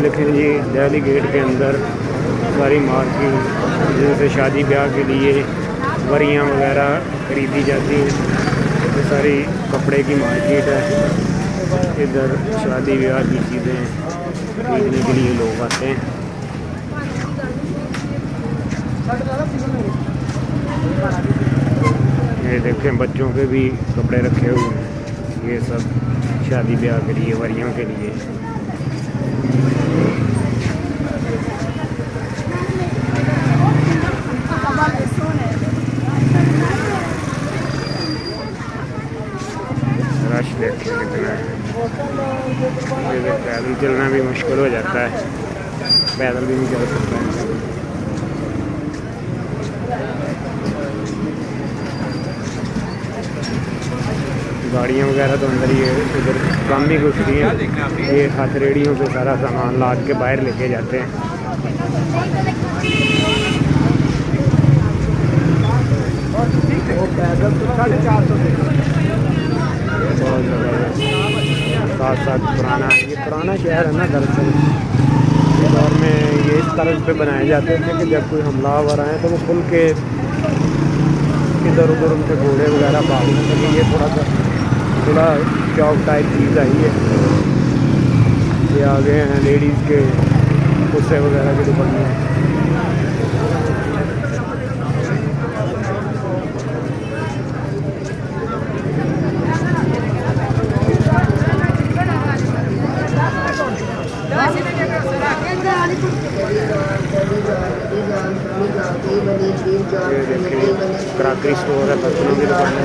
लिखें जी दिल्ली गेट के अंदर सारी मार्केट जैसे शादी ब्याह के लिए वरियाँ वगैरह खरीदी जाती हैं। ये सारी कपड़े की मार्केट है। इधर शादी ब्याह की चीज़ें खरीदने के लिए लोग आते हैं। ये देखें बच्चों के भी कपड़े रखे हुए हैं। ये सब शादी ब्याह के लिए वरियों के लिए। रश देखिए कितना है। पैदल चलना भी मुश्किल हो जाता है, पैदल भी नहीं चल सकता है। गाड़ियाँ वगैरह तो अंदर ही है, उधर कम ही घुसती हैं। ये हाथ रेडियों पे सारा सामान लाद के बाहर लेके जाते हैं। बहुत ज़बरदस्त साथ साथ पुराना, ये पुराना शहर है ना दरअसल। इस दौर में ये इस तरह पे बनाए जाते थे कि जब कोई हमलावर आए तो वो खुल के इधर उधर उनके घोड़े वगैरह भागने लगे। ये थोड़ा चौक टाइप चीज़ आई है। ये आगे हैं लेडीज़ के कुर्से वगैरह की दुकानें। ये देखिए क्रॉकरी स्टोर है, बर्तनों की दुकान है।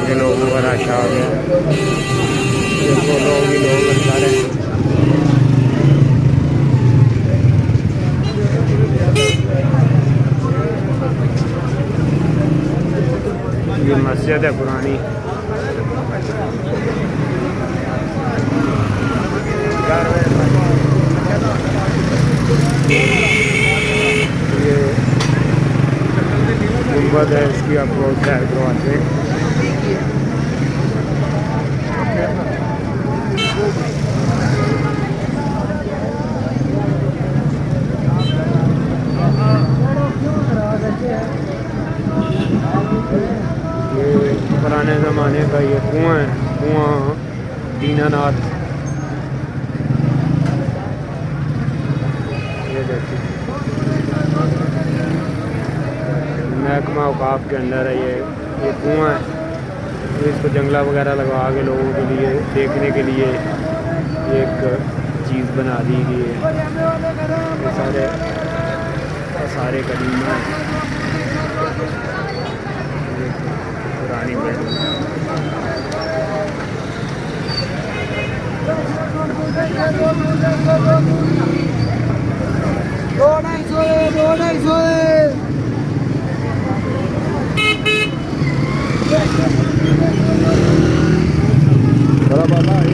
ये लोगों का रश आ गया, देखो लोग ही लोग सारे। ये मस्जिद है पुरानी। ये गुंबद है, इसकी आपको सैर करवाते हैं। ये पुराने ज़माने का ये कुआं है, कुआं दीनानाथ। ये देखिए महकमा औकाफ के अंदर है ये कुआं है। तो इसको जंगला वगैरह लगवा के लोगों के लिए देखने के लिए एक चीज़ बना दी गई है। ये सारे कदीमा पुरानी बिल्डिंग। बड़ा बाला है।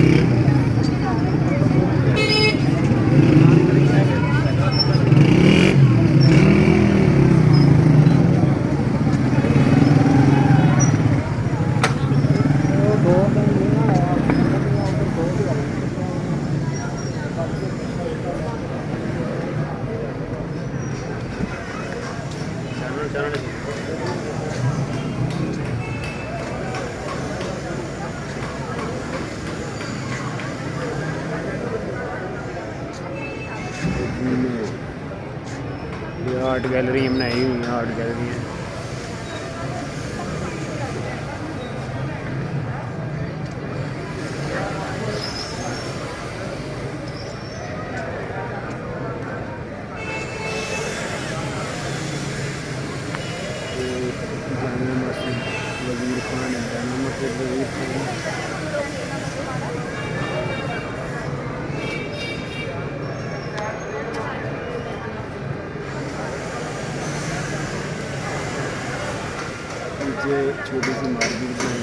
ये आर्ट गैलरी बनाई हुई है, आर्ट गैलरी है। जामा मस्जिद वज़ीर खान है, जामा मस्जिद वज़ीर खान। नीचे छोटी सी मार्केट